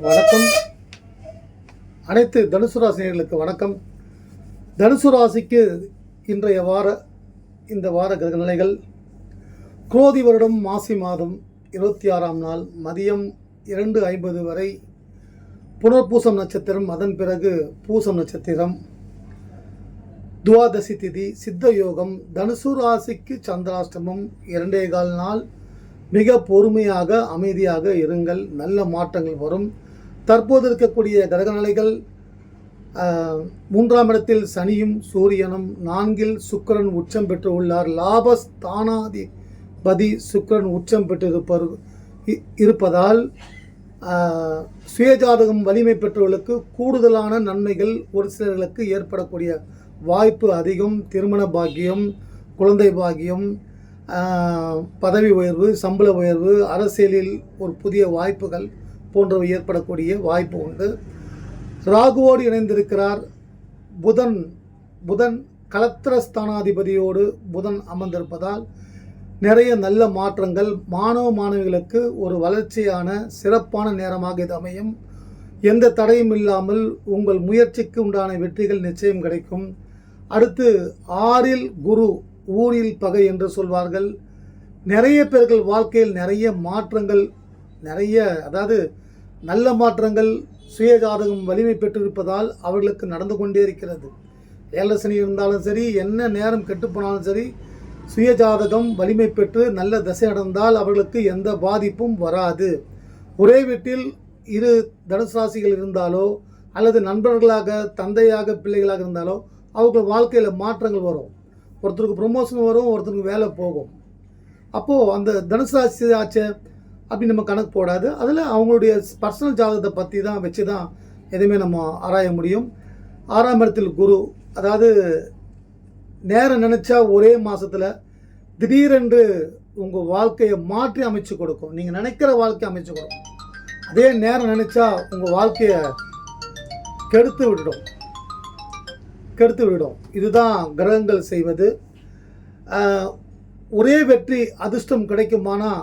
வணக்கம். அனைத்து தனுசு ராசினியர்களுக்கு வணக்கம். தனுசு ராசிக்கு இன்றைய இந்த வார கிரக நிலைகள் குரோதி வருடம் மாசி மாதம் 26ஆம் நாள் மதியம் 2:50 வரை புனர்பூசம் நட்சத்திரம், அதன் பிறகு பூசம் நட்சத்திரம், துவாதசி திதி, சித்த யோகம். தனுசு ராசிக்கு சந்திராஷ்டமம் 2.25 நாள். மிக பொறுமையாக அமைதியாக இருங்கள், நல்ல மாற்றங்கள் வரும். தற்போது இருக்கக்கூடிய கிரகநிலைகள் 3ஆம் இடத்தில் சனியும் சூரியனும், 4இல் சுக்கிரன் உச்சம் பெற்று உள்ளார். லாபஸ்தானாதிபதி சுக்கிரன் உச்சம் பெற்று இருப்பதால் சுயஜாதகம் வலிமை பெற்றவர்களுக்கு கூடுதலான நன்மைகள் ஒரு சிலர்களுக்கு ஏற்படக்கூடிய வாய்ப்பு அதிகம். திருமண பாக்கியம், குழந்தை பாக்கியம், பதவி உயர்வு, சம்பள உயர்வு, அரசியலில் ஒரு புதிய வாய்ப்புகள் போன்றவை ஏற்படக்கூடிய வாய்ப்பு உண்டு. ராகுவோடு இணைந்திருக்கிறார் புதன் கலத்திரஸ்தானாதிபதியோடு புதன் அமர்ந்திருப்பதால் நிறைய நல்ல மாற்றங்கள். மாணவிகளுக்கு ஒரு வளர்ச்சியான சிறப்பான நேரமாக இது அமையும். எந்த தடையும் இல்லாமல் உங்கள் முயற்சிக்கு உண்டான வெற்றிகள் நிச்சயம் கிடைக்கும். அடுத்து 6இல் குரு, ஊரில் பகை என்று சொல்வார்கள். நிறைய பேர்கள் வாழ்க்கையில் நிறைய மாற்றங்கள், அதாவது நல்ல மாற்றங்கள் சுயஜாதகம் வலிமை பெற்றிருப்பதால் அவர்களுக்கு நடந்து கொண்டே இருக்கிறது. ஏழசனி இருந்தாலும் சரி, என்ன நேரம் கெட்டுப்போனாலும் சரி, சுயஜாதகம் வலிமை பெற்று நல்ல தசை நடந்தால் அவர்களுக்கு எந்த பாதிப்பும் வராது. ஒரே வீட்டில் இரு தனுசு ராசிகள் இருந்தாலோ அல்லது நண்பர்களாக, தந்தையாக, பிள்ளைகளாக இருந்தாலோ அவர்கள் வாழ்க்கையில் மாற்றங்கள் வரும். ஒருத்தருக்கு ப்ரொமோஷன் வரும், ஒருத்தருக்கு வேலை போகும். அப்போது அந்த தனுசு ராசி ஆச்சு அப்படின்னு நம்ம கணக்கு போடாது. அதில் அவங்களுடைய பர்சனல் ஜாதகத்தை பற்றி தான் வச்சு தான் எதுவுமே நம்ம ஆராய முடியும். 6ஆம் இடத்தில் குரு, அதாவது நேரம் நினச்சா ஒரே மாதத்தில் திடீரென்று உங்கள் வாழ்க்கையை மாற்றி அமைச்சு கொடுக்கும். நீங்கள் நினைக்கிற வாழ்க்கையை அமைச்சு கொடுக்கும். அதே நேரம் நினச்சா உங்கள் வாழ்க்கையை கெடுத்து விடும். இதுதான் கிரகங்கள் செய்வது. ஒரே வெற்றி அதிர்ஷ்டம் கிடைக்குமானா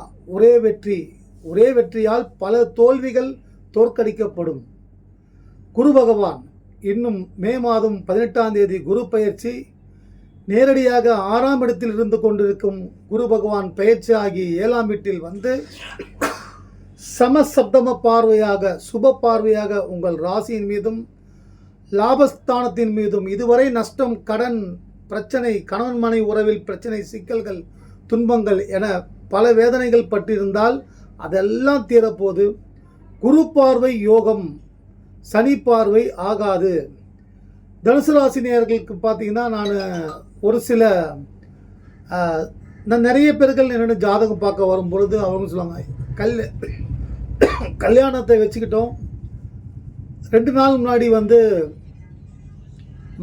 ஒரே வெற்றியால் பல தோல்விகள் தோற்கடிக்கப்படும். குரு பகவான் இன்னும் மே மாதம் 18ஆம் தேதி குரு பயிற்சி. நேரடியாக 6ஆம் இடத்தில் இருந்து கொண்டிருக்கும் குரு பகவான் பயிற்சி ஆகி 7ஆம் வீட்டில் வந்து சமசப்தம பார்வையாக, சுப பார்வையாக உங்கள் ராசியின் மீதும் லாபஸ்தானத்தின் மீதும் இதுவரை நஷ்டம், கடன் பிரச்சனை, கணவன் மனைவி உறவில் பிரச்சனை, சிக்கல்கள், துன்பங்கள் என பல வேதனைகள் பட்டிருந்தால் அதெல்லாம் தீரப்போது. குரு பார்வை யோகம், சனி பார்வை ஆகாது. தனுசு ராசி நேயர்களுக்கு பார்த்தீங்கன்னா, நான் ஒரு சில நிறைய பேர்கள் என்னென்ன ஜாதகம் பார்க்க வரும் பொழுது அவங்க சொல்லுவாங்க, கல்யாணத்தை வச்சுக்கிட்டோம், 2 நாள் முன்னாடி வந்து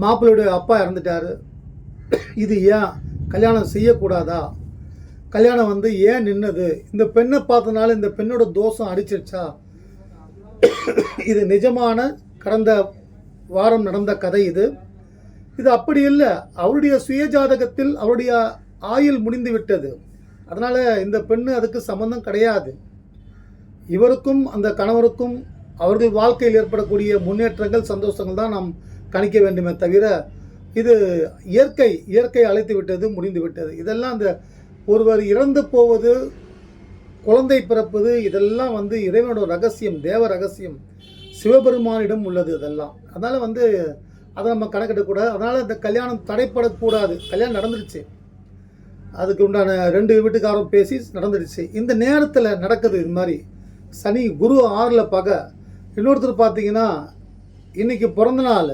மாப்பிள்ளையுடைய அப்பா இறந்துட்டார், இது ஏன் கல்யாணம் செய்யக்கூடாதா, கல்யாணம் வந்து ஏன் நின்னது, இந்த பெண்ணை பார்த்தனால இந்த பெண்ணோட தோஷம் அடிச்சிருச்சா. இது நிஜமான கடந்த வாரம் நடந்த கதை. இது அப்படி இல்லை. அவருடைய சுயஜாதகத்தில் அவருடைய ஆயுள் முடிந்து விட்டது. அதனால் இந்த பெண்ணு அதுக்கு சம்பந்தம் கிடையாது. இவருக்கும் அந்த கணவருக்கும் அவர்கள் வாழ்க்கையில் ஏற்படக்கூடிய முன்னேற்றங்கள், சந்தோஷங்கள் தான் நாம் கணிக்க வேண்டுமே தவிர, இது இயற்கை அழைத்து விட்டது, முடிந்து விட்டது. இதெல்லாம் அந்த ஒருவர் இறந்து போவது, குழந்தை பிறப்பது, இதெல்லாம் வந்து இறைவனோட ரகசியம், தேவ ரகசியம், சிவபெருமானிடம் உள்ளது இதெல்லாம். அதனால் வந்து அதை நம்ம கணக்கிடக்கூடாது. அதனால் இந்த கல்யாணம் தடைப்படக்கூடாது. கல்யாணம் நடந்துடுச்சு, அதுக்கு உண்டான 2 வீட்டுக்காரும் பேசி நடந்துடுச்சு. இந்த நேரத்தில் நடக்குது இது மாதிரி. சனி குரு 6ல் பகை. இன்னொருத்தர் பார்த்தீங்கன்னா, இன்றைக்கி பிறந்த நாள்,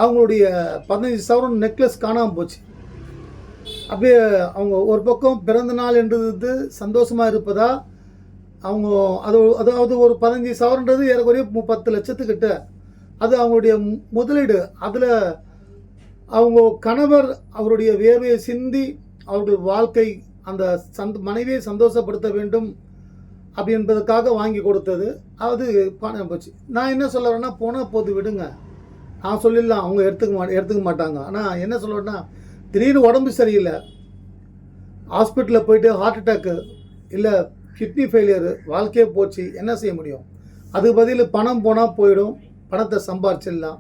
அவங்களுடைய 15 சவரன் நெக்லஸ் காணாமல் போச்சு. அப்படியே அவங்க ஒரு பக்கம் பிறந்த நாள் என்றது சந்தோஷமாக இருப்பதா, அவங்க அதாவது ஒரு 15 சவரன்றது ஏறக்குறைய 10 லட்சத்துக்கிட்ட. அது அவங்களுடைய முதலீடு. அதில் அவங்க கணவர் அவருடைய வேர்வையை சிந்தி அவர்கள் வாழ்க்கை அந்த மனைவியை சந்தோஷப்படுத்த வேண்டும் அப்படி என்பதற்காக வாங்கி கொடுத்தது. அது பணம் போச்சு. நான் என்ன சொல்ல வரேன்னா, போனால் போது விடுங்க, நான் சொல்லிடலாம், அவங்க எடுத்துக்க மாட்டாங்க. ஆனால் என்ன சொல்கிறேன்னா, திடீர்னு உடம்பு சரியில்லை, ஹாஸ்பிட்டலில் போயிட்டு ஹார்ட் அட்டாக்கு இல்லை கிட்னி ஃபெயிலியரு, வாழ்க்கையே போச்சு, என்ன செய்ய முடியும்? அது பதில் பணம் போனால் போயிடும், பணத்தை சம்பாரிச்சிடலாம்.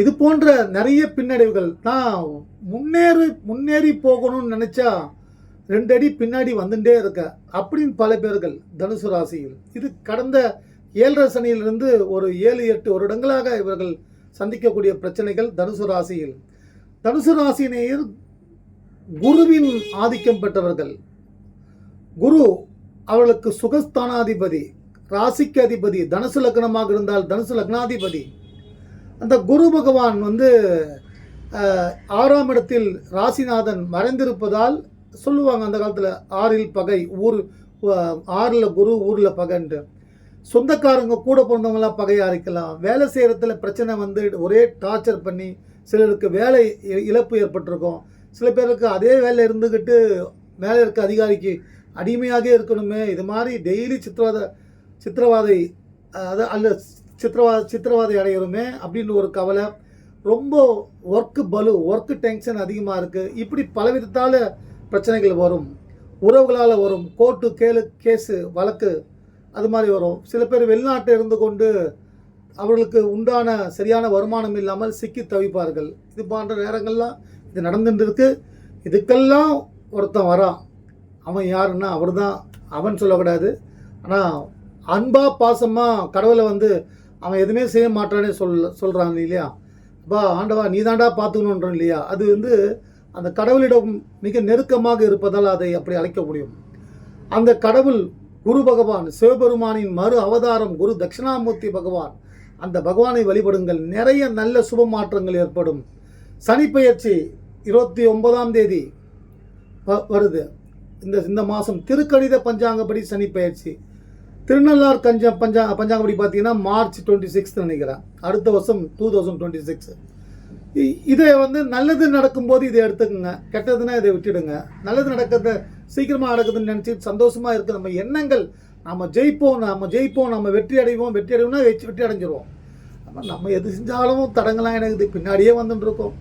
இது போன்ற நிறைய பின்னடைவுகள். நான் முன்னேறி போகணும்னு நினச்சா 2 அடி பின்னாடி வந்துட்டே இருக்க அப்படின்னு பல பேர்கள் தனுசு ராசியில். இது கடந்த 7.5 சனியிலிருந்து ஒரு 7-8 வருடங்களாக இவர்கள் சந்திக்கக்கூடிய பிரச்சனைகள் தனுசு ராசியில். தனுசு ராசியினர் குருவின் ஆதிக்கம் பெற்றவர்கள். குரு அவர்களுக்கு சுகஸ்தானாதிபதி, ராசிக்கு அதிபதி. தனுசு லக்னமாக இருந்தால் தனுசு லக்னாதிபதி. அந்த குரு பகவான் 6ஆம் இடத்தில் ராசிநாதன் மறைந்திருப்பதால் சொல்லுவாங்க அந்த காலத்தில் 6ல் பகை, 6ல் குரு ஊரில் பகைன்ட்டு. சொந்தக்காரங்க கூட பிறந்தவங்களாம் பகையாக இருக்கலாம். வேலை செய்கிறதுல பிரச்சனை ஒரே டார்ச்சர் பண்ணி சிலருக்கு வேலை இழப்பு ஏற்பட்டிருக்கும். சில பேருக்கு அதே வேலை இருந்துக்கிட்டு மேலே இருக்க அதிகாரிக்கு அடிமையாக இருக்கணுமே, இது மாதிரி டெய்லி சித்திரவாதை சித்திரவாதை அடையணுமே அப்படின்னு ஒரு கவலை. ரொம்ப ஒர்க்கு டென்ஷன் அதிகமாக இருக்குது. இப்படி பலவிதத்தால் பிரச்சனைகள் வரும். உறவுகளால் வரும். கோர்ட்டு கேஸு வழக்கு அது மாதிரி வரும். சில பேர் வெளிநாட்டில் இருந்து கொண்டு அவர்களுக்கு உண்டான சரியான வருமானம் இல்லாமல் சிக்கி தவிப்பார்கள். இது போன்ற நேரங்கள்லாம் இது நடந்துட்டு இருக்கு. இதுக்கெல்லாம் ஒருத்தன் வரான். அவன் யாருன்னா அவர் தான். அவன் சொல்லக்கூடாது, ஆனால் அன்பாக பாசமாக கடவுளை அவன் எதுவுமே செய்ய மாட்டானே சொல்கிறான் இல்லையா. அப்பா ஆண்டவா நீ தாண்டா பார்த்துக்கணுன்றோம் இல்லையா. அது அந்த கடவுளிடம் மிக நெருக்கமாக இருப்பதால் அதை அப்படி அழைக்க முடியும். அந்த கடவுள் குரு பகவான், சிவபெருமானின் மறு அவதாரம் குரு தட்சிணாமூர்த்தி பகவான். அந்த பகவானை வழிபடுங்கள். நிறைய நல்ல சுப மாற்றங்கள் ஏற்படும். சனி பெயர்ச்சி 29ஆம் தேதி வருது. இந்த மாதம் திருக்கணித பஞ்சாங்கப்படி சனி பெயர்ச்சி. திருநள்ளார் பஞ்சாங்கப்படி பார்த்தீங்கன்னா March 26 நினைக்கிறேன். அடுத்த வருஷம் 2026. இதை நல்லது நடக்கும்போது இதை எடுத்துக்கோங்க, கெட்டதுன்னா இதை விட்டுடுங்க. நல்லது நடக்கிறத சீக்கிரமாக நடக்குதுன்னு நினச்சி சந்தோஷமாக இருக்குது நம்ம எண்ணங்கள். நம்ம ஜெயிப்போம், நம்ம வெற்றி அடைவோம்னா வெற்றி அடைஞ்சிருவோம். நம்ம எது செஞ்சாலும் தடங்கலாம் எனக்கு பின்னாடியே வந்துட்டுருக்கோம்.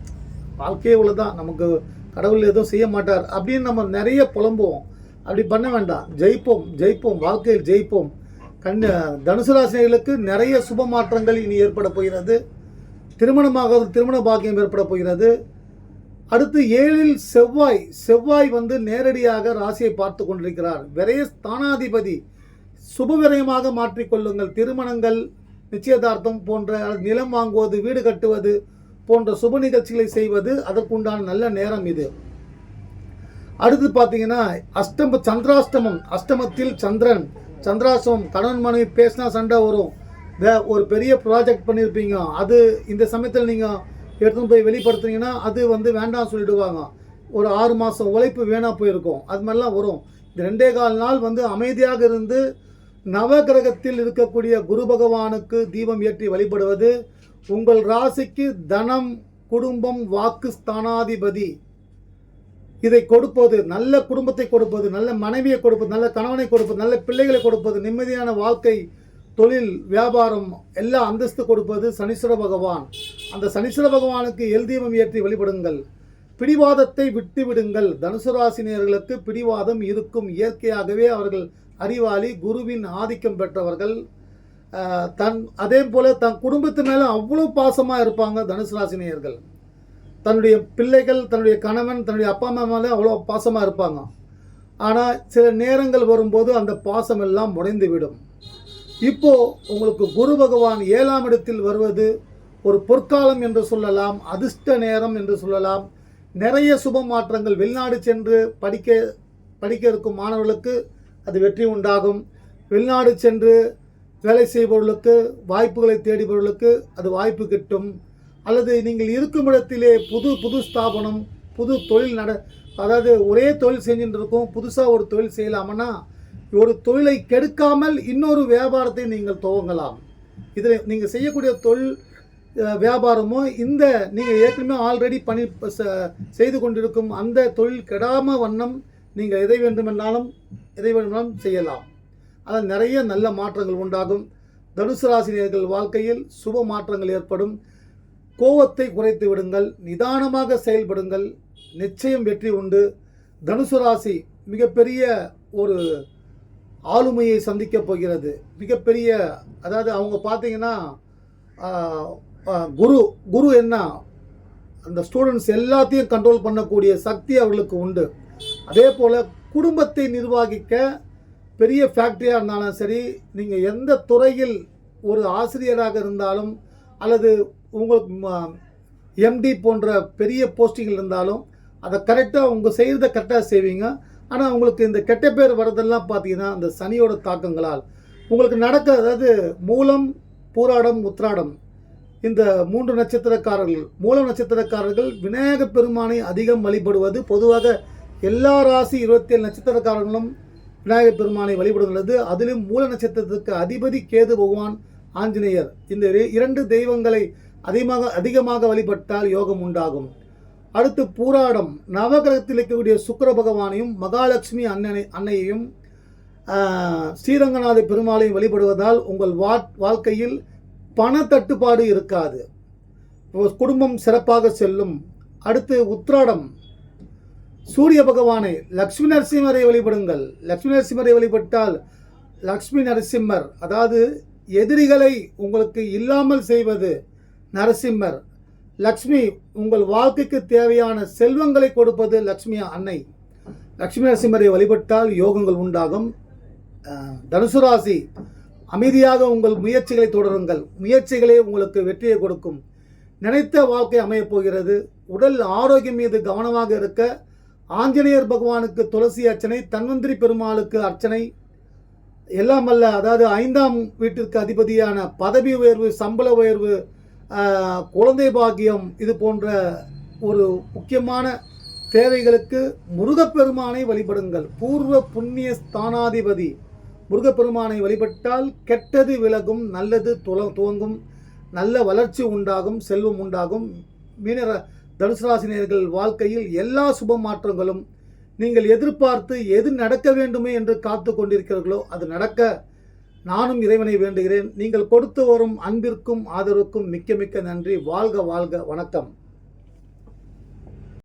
வாழ்க்கையே உள்ளதான், நமக்கு கடவுள் எதுவும் செய்ய மாட்டார் அப்படின்னு நம்ம நிறைய புலம்புவோம். அப்படி பண்ண வேண்டாம். ஜெயிப்போம், வாழ்க்கையில் ஜெயிப்போம். தனுசு ராசிகளுக்கு நிறைய சுப மாற்றங்கள் இனி ஏற்பட போகிறது. திருமண பாக்கியம் ஏற்பட போகிறது. அடுத்து 7ல் செவ்வாய் நேரடியாக ராசியை பார்த்து கொண்டிருக்கிறார். விரைய ஸ்தானாதிபதி. சுப விரயமாக மாற்றிக்கொள்ளுங்கள். திருமணங்கள், நிச்சயதார்த்தம் போன்ற நிலம் வாங்குவது, வீடு கட்டுவது போன்ற சுப நிகழ்ச்சிகளை செய்வது அதற்குண்டான நல்ல நேரம் இது. அடுத்து பார்த்தீங்கன்னா சந்திராஷ்டமம். அஷ்டமத்தில் சந்திராஷ்டமம். கணவன் மனைவி பேசினா சண்டை வரும். ஒரு பெரிய ப்ராஜெக்ட் பண்ணியிருப்பீங்க, அது இந்த சமயத்தில் நீங்கள் எடுத்துன்னு போய் வெளிப்படுத்துனீங்கன்னா அது வேண்டாம் சொல்லிடுவாங்க. ஒரு 6 மாதம் உழைப்பு வேணா போயிருக்கும். அது மாதிரிலாம் வரும். இந்த 2.25 நாள் அமைதியாக இருந்து நவகிரகத்தில் இருக்கக்கூடிய குரு பகவானுக்கு தீபம் ஏற்றி வழிபடுவது உங்கள் ராசிக்கு தனம், குடும்பம், வாக்கு ஸ்தானாதிபதி. இதை கொடுப்பது, நல்ல குடும்பத்தை கொடுப்பது, நல்ல மனைவியை கொடுப்பது, நல்ல கணவனை கொடுப்பது, நல்ல பிள்ளைகளை கொடுப்பது, நிம்மதியான வாழ்க்கை, தொழில், வியாபாரம் எல்லா அந்தஸ்து கொடுப்பது சனீஸ்வர பகவான். அந்த சனீஸ்வர பகவானுக்கு தீபம் ஏற்றி வழிபடுங்கள். பிடிவாதத்தை விட்டு விடுங்கள். தனுசு ராசினியர்களுக்கு பிடிவாதம் இருக்கும். இயற்கையாகவே அவர்கள் அறிவாளி, குருவின் ஆதிக்கம் பெற்றவர்கள். அதே போல தன் குடும்பத்து மேலே அவ்வளோ பாசமாக இருப்பாங்க தனுசு ராசினியர்கள். தன்னுடைய பிள்ளைகள், தன்னுடைய கணவன், தன்னுடைய அப்பா அம்மா மேலே அவ்வளோ பாசமாக இருப்பாங்க. ஆனால் சில நேரங்கள் வரும்போது அந்த பாசம் எல்லாம் முடைந்து விடும். இப்போது உங்களுக்கு குரு பகவான் 7ஆம் இடத்தில் வருவது ஒரு பொற்காலம் என்று சொல்லலாம், அதிர்ஷ்ட நேரம் என்று சொல்லலாம். நிறைய சுப மாற்றங்கள். வெளிநாடு சென்று படிக்க இருக்கும் மாணவர்களுக்கு அது வெற்றி உண்டாகும். வெளிநாடு சென்று வேலை செய்பவர்களுக்கு, வாய்ப்புகளை தேடிபவர்களுக்கு அது வாய்ப்பு கிட்டும். அல்லது நீங்கள் இருக்கும் இடத்திலே புது ஸ்தாபனம், புது தொழில் அதாவது ஒரே தொழில் செஞ்சுட்டு இருக்கும், புதுசாக ஒரு தொழில் செய்யலாமன்னா ஒரு தொழிலை கெடுக்காமல் இன்னொரு வியாபாரத்தை நீங்கள் துவங்கலாம். இதில் நீங்கள் செய்யக்கூடிய தொழில் வியாபாரமோ நீங்கள் ஏற்கனவே ஆல்ரெடி செய்து கொண்டிருக்கும் அந்த தொழில் கெடாமல் வண்ணம் நீங்கள் எதை வேண்டுமென்றாலும் செய்யலாம். அதில் நிறைய நல்ல மாற்றங்கள் உண்டாகும். தனுசு ராசினியர்கள் வாழ்க்கையில் சுப மாற்றங்கள் ஏற்படும். கோபத்தை குறைத்து விடுங்கள். நிதானமாக செயல்படுங்கள். நிச்சயம் வெற்றி உண்டு. தனுசு ராசி மிகப்பெரிய ஒரு ஆளுமையை சந்திக்க போகிறது. மிகப்பெரிய, அதாவது அவங்க பார்த்தீங்கன்னா குரு குரு என்ன, அந்த ஸ்டூடெண்ட்ஸ் எல்லாத்தையும் கண்ட்ரோல் பண்ணக்கூடிய சக்தி அவர்களுக்கு உண்டு. அதே போல் குடும்பத்தை நிர்வகிக்க பெரிய ஃபேக்ட்ரியாக இருந்தாலும் சரி, நீங்கள் எந்த துறையில் ஒரு ஆசிரியராக இருந்தாலும் அல்லது உங்களுக்கு எம்டி போன்ற பெரிய போஸ்டிங்கில் இருந்தாலும் அதை கரெக்டாக உங்கள் செய்கிறத கரெக்டாக செய்வீங்க. ஆனால் உங்களுக்கு இந்த கெட்ட பேர் வரதெல்லாம் பார்த்தீங்கன்னா அந்த சனியோட தாக்கங்களால் உங்களுக்கு நடக்க, அதாவது மூலம், பூராடம், உத்திராடம் இந்த 3 நட்சத்திரக்காரர்கள், மூல நட்சத்திரக்காரர்கள் விநாயக பெருமானை அதிகம் வழிபடுவது பொதுவாக எல்லா ராசி 27 நட்சத்திரக்காரர்களும் விநாயகர் பெருமானை வழிபடுகிறது. அதிலும் மூல நட்சத்திரத்துக்கு அதிபதி கேது பகவான், ஆஞ்சநேயர், இந்த 2 தெய்வங்களை அதிகமாக வழிபட்டால் யோகம் உண்டாகும். அடுத்து பூராடம், நவகிரகத்தில் இருக்கக்கூடிய சுக்கிர பகவானையும் மகாலட்சுமி அன்னையையும் ஸ்ரீரங்கநாத பெருமாளையும் வழிபடுவதால் உங்கள் வாழ்க்கையில் பண தட்டுப்பாடு இருக்காது, குடும்பம் சிறப்பாக செல்லும். அடுத்து உத்திராடம், சூரிய பகவானை, லக்ஷ்மி நரசிம்மரை வழிபடுங்கள். லக்ஷ்மி நரசிம்மரை வழிபட்டால் லக்ஷ்மி நரசிம்மர், அதாவது எதிரிகளை உங்களுக்கு இல்லாமல் செய்வது நரசிம்மர். லக்ஷ்மி, உங்கள் வாழ்க்கைக்கு தேவையான செல்வங்களை கொடுப்பது லக்ஷ்மி அன்னை. லக்ஷ்மி நரசிம்மரை வழிபட்டால் யோகங்கள் உண்டாகும். தனுசு ராசி, அமைதியாக உங்கள் முயற்சிகளை தொடருங்கள். முயற்சிகளே உங்களுக்கு வெற்றியை கொடுக்கும். நினைத்த வாழ்க்கை அமையப் போகிறது. உடல் ஆரோக்கியம் மீது கவனமாக இருக்க ஆஞ்சநேயர் பகவானுக்கு துளசி அர்ச்சனை, தன்வந்திரி பெருமாளுக்கு அர்ச்சனை, எல்லாம் அல்ல, அதாவது 5ஆம் வீட்டிற்கு அதிபதியான பதவி உயர்வு, சம்பள உயர்வு, குழந்தை பாக்கியம், இது போன்ற ஒரு முக்கியமான தேவைகளுக்கு முருகப்பெருமானை வழிபடுங்கள். பூர்வ புண்ணிய ஸ்தானாதிபதி முருகப்பெருமானை வழிபட்டால் கெட்டது விலகும், நல்லது துவங்கும், நல்ல வளர்ச்சி உண்டாகும், செல்வம் உண்டாகும். தனுசு ராசினியர்கள் வாழ்க்கையில் எல்லா சுப மாற்றங்களும் நீங்கள் எதிர்பார்த்து எது நடக்க வேண்டுமே என்று காத்து கொண்டிருக்கிறீர்களோ அது நடக்க நானும் இறைவனை வேண்டுகிறேன். நீங்கள் கொடுத்து வரும் அன்பிற்கும் ஆதரவுக்கும் மிக்க மிக்க நன்றி. வாழ்க வாழ்க. வணக்கம்.